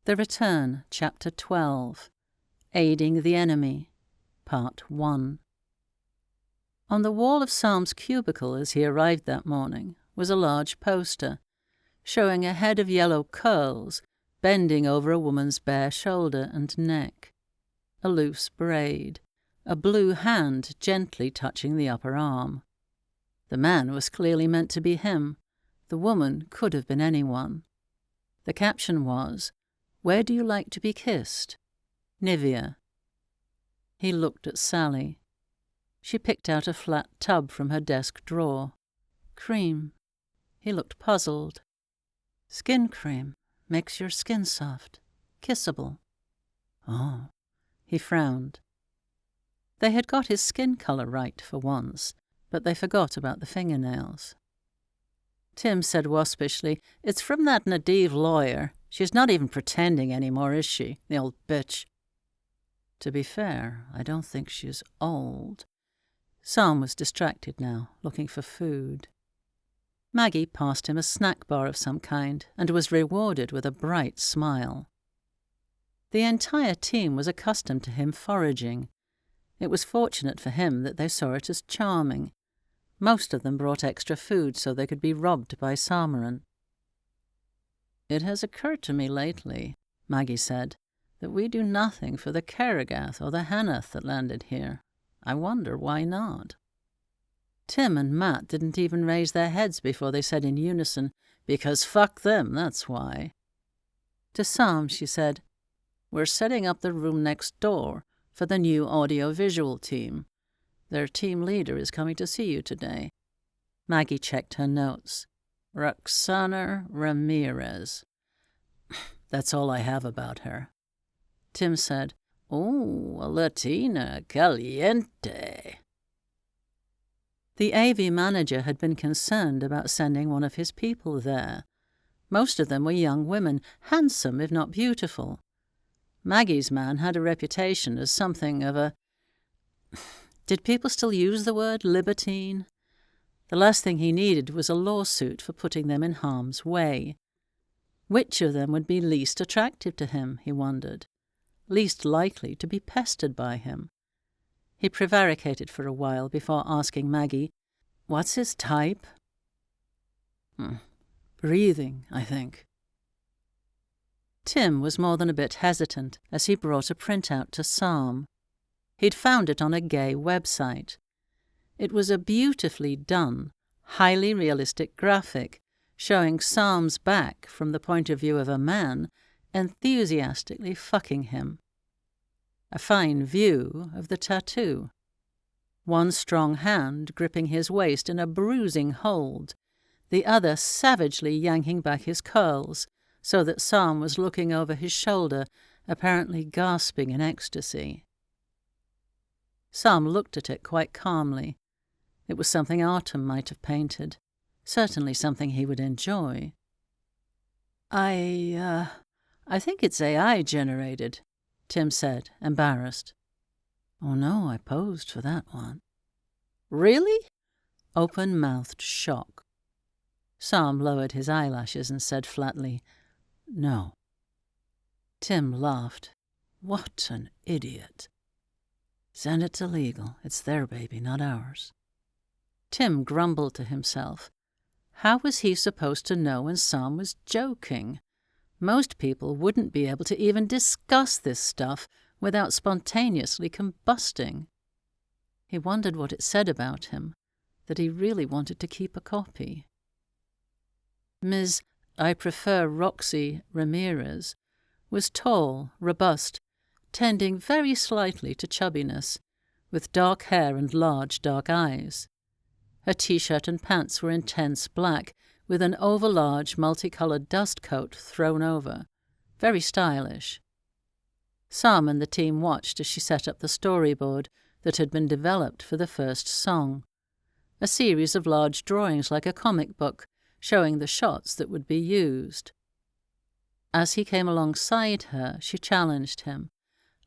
The Return, Chapter 12, Aiding the Enemy, Part 1. On the wall of Saam's cubicle as he arrived that morning was a large poster, showing a head of yellow curls bending over a woman's bare shoulder and neck, a loose braid, a blue hand gently touching the upper arm. The man was clearly meant to be him. The woman could have been anyone. The caption was, "Where do you like to be kissed? Nivea." He looked at Sally. She picked out a flat tub from her desk drawer. Cream. He looked puzzled. Skin cream. Makes your skin soft. Kissable. Oh. He frowned. They had got his skin colour right for once, but they forgot about the fingernails. Tim said waspishly, "It's from that Nadiv lawyer. She's not even pretending anymore, is she, the old bitch?" To be fair, I don't think she's old. Saam was distracted now, looking for food. Maggie passed him a snack bar of some kind and was rewarded with a bright smile. The entire team was accustomed to him foraging. It was fortunate for him that they saw it as charming. Most of them brought extra food so they could be robbed by Samaran. "It has occurred to me lately," Maggie said, "that we do nothing for the Kerrogath or the Hanath that landed here. I wonder why not." Tim and Matt didn't even raise their heads before they said in unison, "Because fuck them, that's why." To Saam she said, "We're setting up the room next door for the new audio-visual team. Their team leader is coming to see you today." Maggie checked her notes. Roxana Ramirez. That's all I have about her. Tim said, "Oh, a Latina caliente." The AV manager had been concerned about sending one of his people there. Most of them were young women, handsome if not beautiful. Maggie's man had a reputation as something of a... Did people still use the word libertine? The last thing he needed was a lawsuit for putting them in harm's way. Which of them would be least attractive to him, he wondered, least likely to be pestered by him? He prevaricated for a while before asking Maggie, "What's his type?" Breathing, I think." Tim was more than a bit hesitant as he brought a printout to Saam. He'd found it on a gay website. It was a beautifully done, highly realistic graphic showing Saam's back from the point of view of a man enthusiastically fucking him. A fine view of the tattoo. One strong hand gripping his waist in a bruising hold, the other savagely yanking back his curls so that Saam was looking over his shoulder, apparently gasping in ecstasy. Saam looked at it quite calmly. It was something Artam might have painted, certainly something he would enjoy. I think it's AI-generated," Tim said, embarrassed. "Oh no, I posed for that one." "Really?" Open-mouthed shock. Saam lowered his eyelashes and said flatly, "No." Tim laughed. "What an idiot." "Send it to legal. It's their baby, not ours." Tim grumbled to himself. How was he supposed to know when Saam was joking? Most people wouldn't be able to even discuss this stuff without spontaneously combusting. He wondered what it said about him, that he really wanted to keep a copy. Ms. I prefer Roxy Ramirez was tall, robust, tending very slightly to chubbiness, with dark hair and large dark eyes. Her T-shirt and pants were intense black, with an overlarge multicoloured dust coat thrown over. Very stylish. Saam and the team watched as she set up the storyboard that had been developed for the first song. A series of large drawings like a comic book, showing the shots that would be used. As he came alongside her, she challenged him.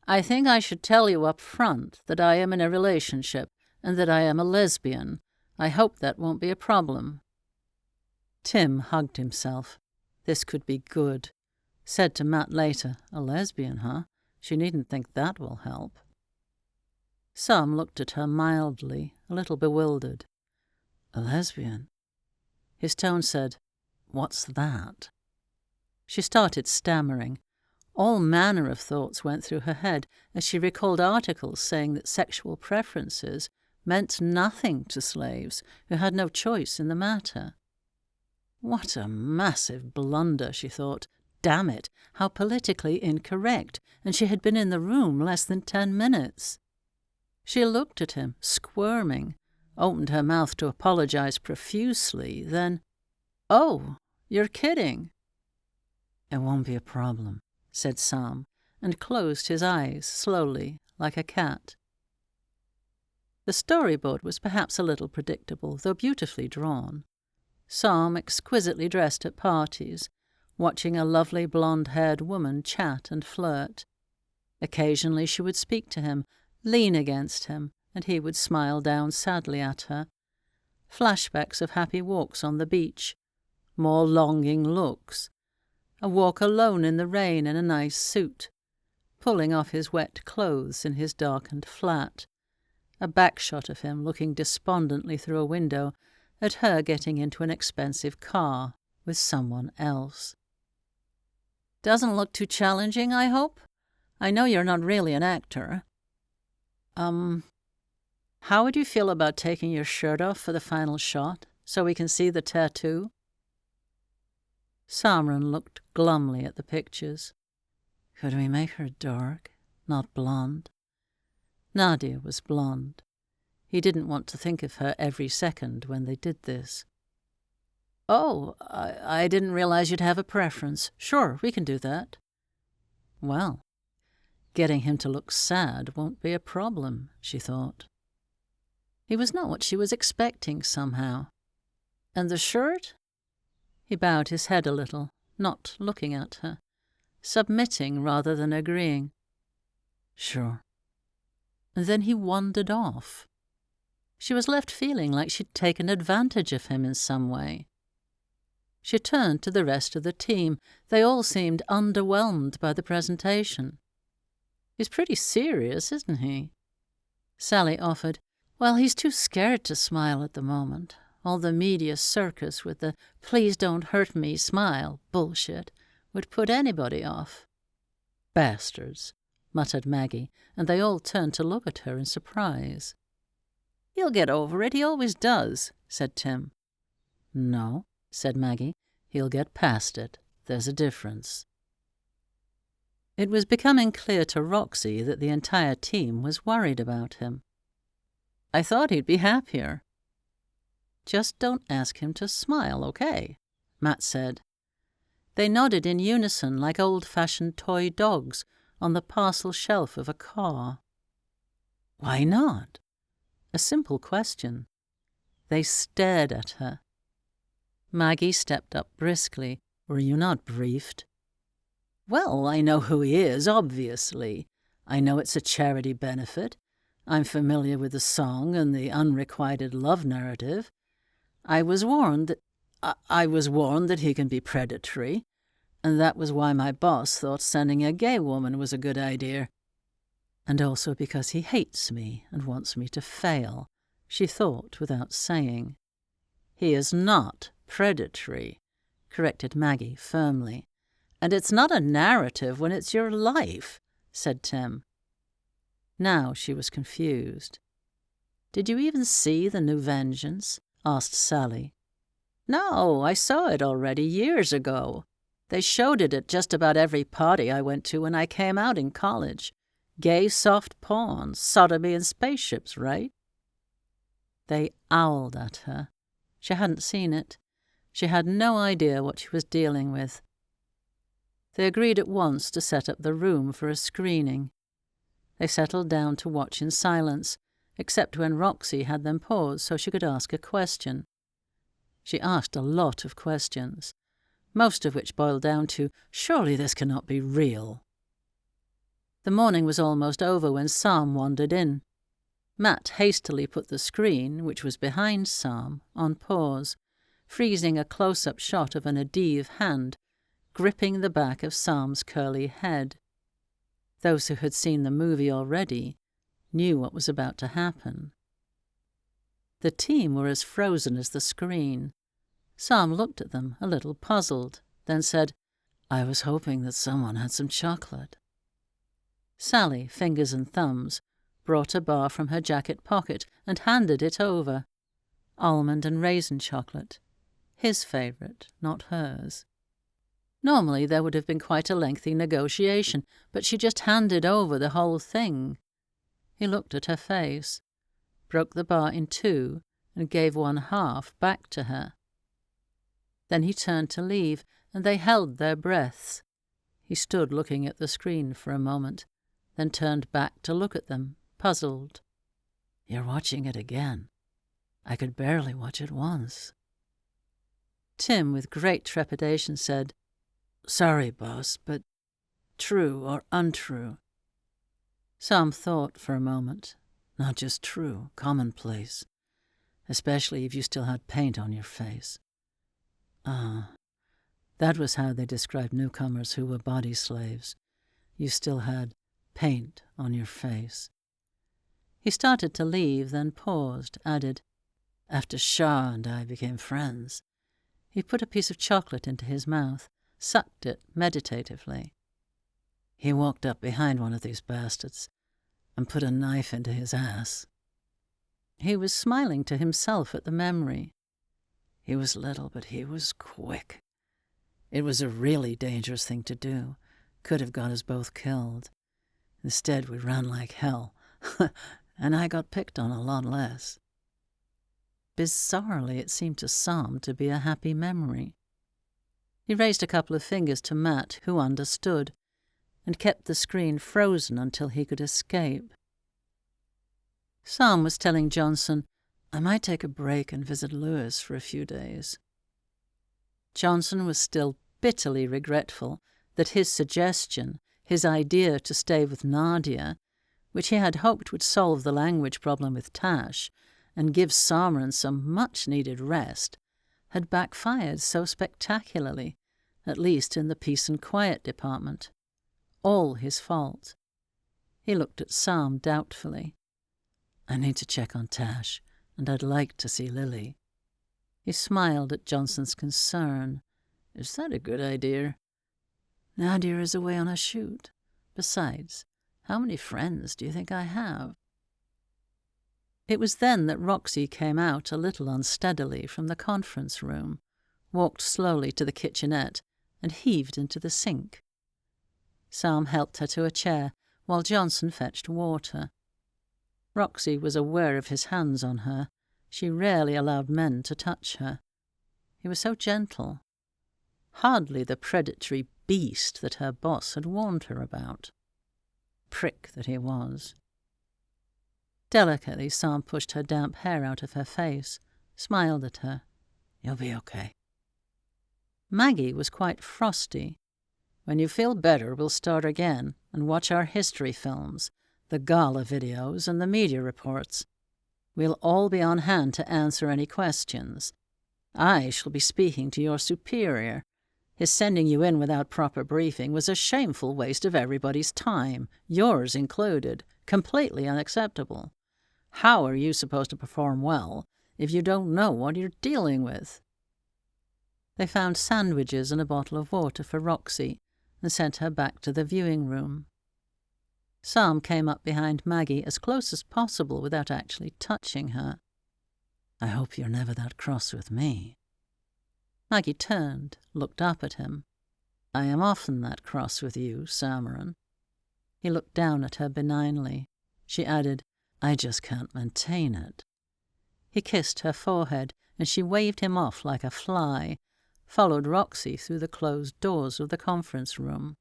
"I think I should tell you up front that I am in a relationship and that I am a lesbian. I hope that won't be a problem." Tim hugged himself. This could be good. Said to Matt later, "A lesbian, huh? She needn't think that will help." Saam looked at her mildly, a little bewildered. "A lesbian?" His tone said, "What's that?" She started stammering. All manner of thoughts went through her head as she recalled articles saying that sexual preferences meant nothing to slaves who had no choice in the matter. What a massive blunder, she thought. Damn it, how politically incorrect, and she had been in the room less than 10 minutes. She looked at him, squirming, opened her mouth to apologize profusely, then, "Oh, you're kidding." "It won't be a problem," said Saam, and closed his eyes slowly, like a cat. The storyboard was perhaps a little predictable, though beautifully drawn. Saam exquisitely dressed at parties, watching a lovely blonde-haired woman chat and flirt. Occasionally she would speak to him, lean against him, and he would smile down sadly at her. Flashbacks of happy walks on the beach, more longing looks, a walk alone in the rain in a nice suit, pulling off his wet clothes in his darkened flat, a backshot of him looking despondently through a window at her getting into an expensive car with someone else. "Doesn't look too challenging, I hope? I know you're not really an actor. How would you feel about taking your shirt off for the final shot, so we can see the tattoo?" Samran looked glumly at the pictures. Could we make her dark, not blonde? Nadia was blonde. He didn't want to think of her every second when they did this. "Oh, I didn't realize you'd have a preference. Sure, we can do that." Well, getting him to look sad won't be a problem, she thought. He was not what she was expecting somehow. "And the shirt?" He bowed his head a little, not looking at her, submitting rather than agreeing. "Sure." And then he wandered off. She was left feeling like she'd taken advantage of him in some way. She turned to the rest of the team. They all seemed underwhelmed by the presentation. "He's pretty serious, isn't he?" Sally offered, "Well, he's too scared to smile at the moment. All the media circus with the 'please don't hurt me' smile bullshit would put anybody off." "Bastards," muttered Maggie, and they all turned to look at her in surprise. "He'll get over it, he always does," said Tim. "No," said Maggie, "he'll get past it. There's a difference." It was becoming clear to Roxy that the entire team was worried about him. "I thought he'd be happier." "Just don't ask him to smile, okay?" Matt said. They nodded in unison like old-fashioned toy dogs on the parcel shelf of a car. Why not? A simple question. They stared at her. Maggie stepped up briskly. "Were you not briefed?" "Well, I know who he is, obviously. I know it's a charity benefit. I'm familiar with the song and the unrequited love narrative. I was warned that he can be predatory, and that was why my boss thought sending a gay woman was a good idea. And also because he hates me and wants me to fail," she thought without saying. "He is not predatory," corrected Maggie firmly. "And it's not a narrative when it's your life," said Tim. Now she was confused. "Did you even see the new Vengeance?" asked Sally. "No, I saw it already years ago. They showed it at just about every party I went to when I came out in college. Gay soft porn, sodomy and spaceships, right?" They owled at her. She hadn't seen it. She had no idea what she was dealing with. They agreed at once to set up the room for a screening. They settled down to watch in silence, except when Roxy had them pause so she could ask a question. She asked a lot of questions, most of which boiled down to, "Surely this cannot be real." The morning was almost over when Saam wandered in. Matt hastily put the screen, which was behind Saam, on pause, freezing a close-up shot of an Adiv hand, gripping the back of Saam's curly head. Those who had seen the movie already knew what was about to happen. The team were as frozen as the screen. Saam looked at them, a little puzzled, then said, "I was hoping that someone had some chocolate." Sally, fingers and thumbs, brought a bar from her jacket pocket and handed it over. Almond and raisin chocolate. His favourite, not hers. Normally there would have been quite a lengthy negotiation, but she just handed over the whole thing. He looked at her face, broke the bar in two, and gave one half back to her. Then he turned to leave, and they held their breaths. He stood looking at the screen for a moment, then turned back to look at them, puzzled. "You're watching it again. I could barely watch it once." Tim, with great trepidation, said, "Sorry, boss, but true or untrue?" Saam thought for a moment. "Not just true, commonplace. Especially if you still had paint on your face." Ah, that was how they described newcomers who were body slaves. You still had paint on your face. He started to leave, then paused, added, "After Shah and I became friends." He put a piece of chocolate into his mouth, sucked it meditatively. "He walked up behind one of these bastards and put a knife into his ass." He was smiling to himself at the memory. He was little, but he was quick. It was a really dangerous thing to do. Could have got us both killed. Instead, we ran like hell, and I got picked on a lot less. Bizarrely, it seemed to Saam to be a happy memory. He raised a couple of fingers to Matt, who understood, and kept the screen frozen until he could escape. Saam was telling Johnson, "I might take a break and visit Lewis for a few days." Johnson was still bitterly regretful that his suggestion, his idea to stay with Nadia, which he had hoped would solve the language problem with Tash and give Samran some much-needed rest, had backfired so spectacularly, at least in the peace and quiet department. All his fault. He looked at Saam doubtfully. "I need to check on Tash, and I'd like to see Lily." He smiled at Johnson's concern. "Is that a good idea?" "Nadia is away on a shoot. Besides, how many friends do you think I have?" It was then that Roxy came out a little unsteadily from the conference room, walked slowly to the kitchenette, and heaved into the sink. Saam helped her to a chair, while Johnson fetched water. Roxy was aware of his hands on her. She rarely allowed men to touch her. He was so gentle. Hardly the predatory beast that her boss had warned her about. Prick that he was. Delicately, Saam pushed her damp hair out of her face, smiled at her. "You'll be okay." Maggie was quite frosty. "When you feel better, we'll start again and watch our history films, the gala videos, and the media reports. We'll all be on hand to answer any questions. I shall be speaking to your superior. His sending you in without proper briefing was a shameful waste of everybody's time, yours included, completely unacceptable. How are you supposed to perform well if you don't know what you're dealing with?" They found sandwiches and a bottle of water for Roxy and sent her back to the viewing room. Saam came up behind Maggie as close as possible without actually touching her. "I hope you're never that cross with me." Maggie turned, looked up at him. "I am often that cross with you, Samran." He looked down at her benignly. She added, "I just can't maintain it." He kissed her forehead, and she waved him off like a fly, followed Roxy through the closed doors of the conference room.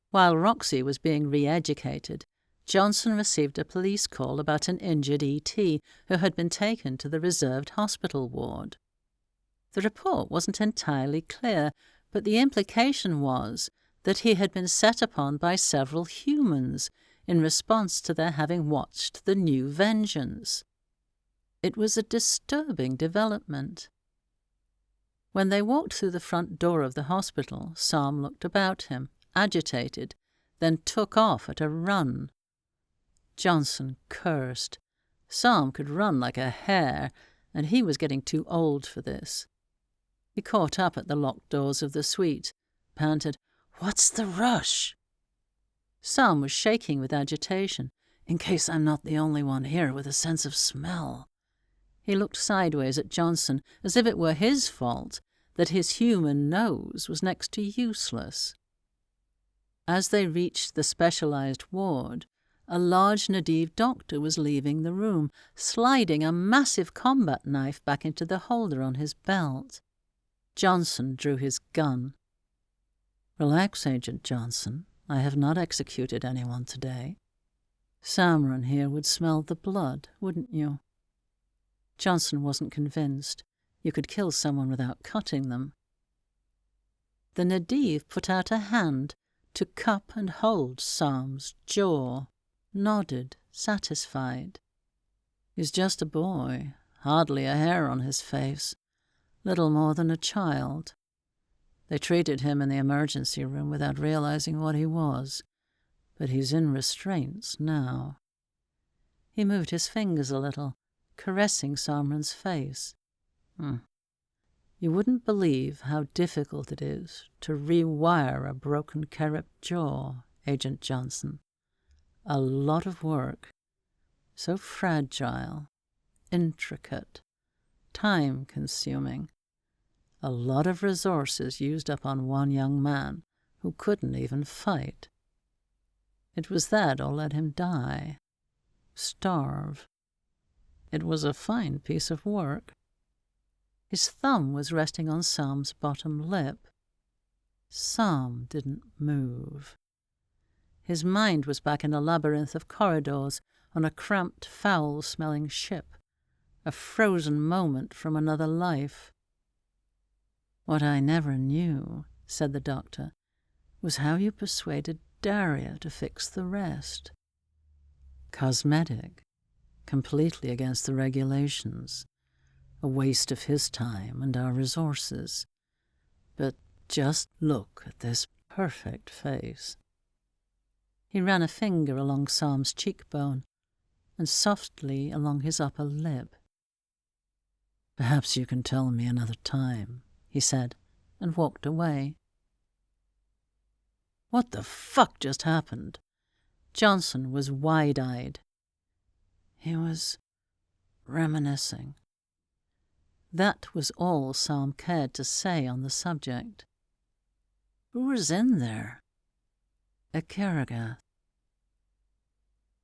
While Roxy was being re-educated, Johnson received a police call about an injured ET who had been taken to the reserved hospital ward. The report wasn't entirely clear, but the implication was that he had been set upon by several humans in response to their having watched the new Vengeance. It was a disturbing development. When they walked through the front door of the hospital, Saam looked about him, agitated, then took off at a run. Johnson cursed. Saam could run like a hare, and he was getting too old for this. He caught up at the locked doors of the suite, panted, "What's the rush?" Saam was shaking with agitation. "In case I'm not the only one here with a sense of smell." He looked sideways at Johnson, as if it were his fault that his human nose was next to useless. As they reached the specialised ward, a large Nadiv doctor was leaving the room, sliding a massive combat knife back into the holder on his belt. Johnson drew his gun. "Relax, Agent Johnson. I have not executed anyone today. Samran here would smell the blood, wouldn't you?" Johnson wasn't convinced. You could kill someone without cutting them. The Nadiv put out a hand to cup and hold Saam's jaw, nodded, satisfied. "He's just a boy, hardly a hair on his face, little more than a child. They treated him in the emergency room without realizing what he was, but he's in restraints now." He moved his fingers a little, caressing Samran's face. "You wouldn't believe how difficult it is to rewire a broken carrot jaw, Agent Johnson. A lot of work. So fragile, intricate, time-consuming. A lot of resources used up on one young man who couldn't even fight. It was that all let him die. Starve. It was a fine piece of work." His thumb was resting on Saam's bottom lip. Saam didn't move. His mind was back in a labyrinth of corridors on a cramped, foul-smelling ship, a frozen moment from another life. "What I never knew," said the doctor, "was how you persuaded Daria to fix the rest. Cosmetic, completely against the regulations, a waste of his time and our resources. But just look at this perfect face." He ran a finger along Saam's cheekbone and softly along his upper lip. "Perhaps you can tell me another time," he said, and walked away. What the fuck just happened? Johnson was wide-eyed. He was reminiscing. That was all Saam cared to say on the subject. Who was in there? A Kerrogath.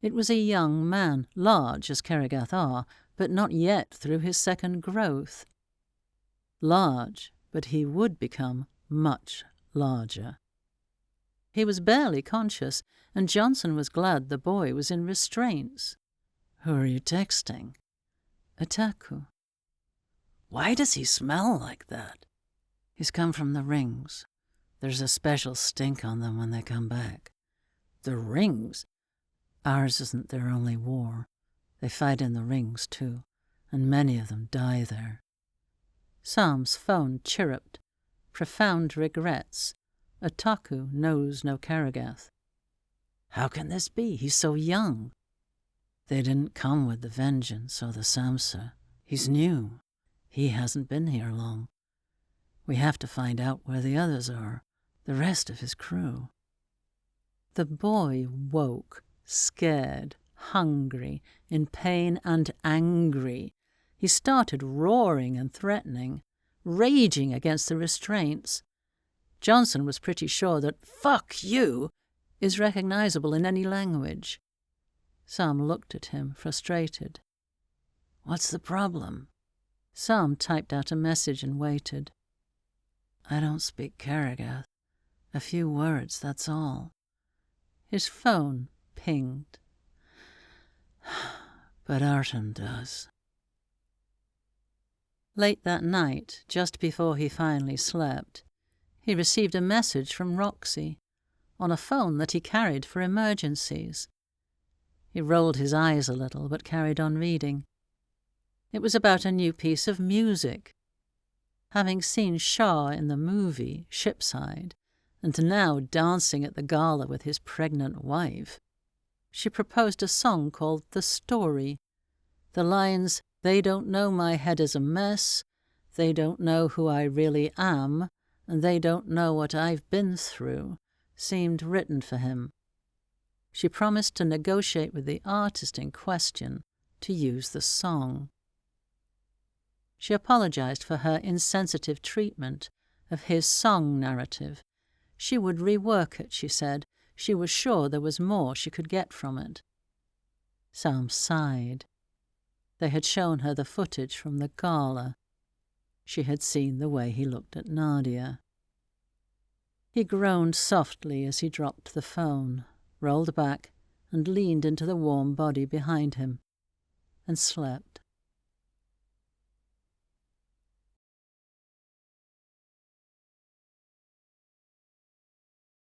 It was a young man, large as Kerrogath are, but not yet through his second growth. Large, but he would become much larger. He was barely conscious, and Johnson was glad the boy was in restraints. Who are you texting? Ataku. Why does he smell like that? He's come from the rings. There's a special stink on them when they come back. The rings? Ours isn't their only war. They fight in the rings, too, and many of them die there. Saam's phone chirruped. Profound regrets. Ataku knows no Kerrogath. How can this be? He's so young. They didn't come with the vengeance or the Samsa. He's new. He hasn't been here long. We have to find out where the others are, the rest of his crew. The boy woke, scared, hungry, in pain and angry. He started roaring and threatening, raging against the restraints. Johnson was pretty sure that "fuck you" is recognizable in any language. Saam looked at him, frustrated. What's the problem? Saam typed out a message and waited. I don't speak Kerrogath. A few words, that's all. His phone pinged. But Artam does. Late that night, just before he finally slept, he received a message from Roxy, on a phone that he carried for emergencies. He rolled his eyes a little, but carried on reading. It was about a new piece of music. having seen Shah in the movie Shipside, and now dancing at the gala with his pregnant wife, she proposed a song called The Story. The lines, "They don't know my head is a mess, they don't know who I really am, and they don't know what I've been through," seemed written for him. She promised to negotiate with the artist in question to use the song. She apologized for her insensitive treatment of his song narrative. She would rework it, she said. She was sure there was more she could get from it. Saam sighed. They had shown her the footage from the gala. She had seen the way he looked at Nadia. He groaned softly as he dropped the phone, rolled back, and leaned into the warm body behind him, and slept.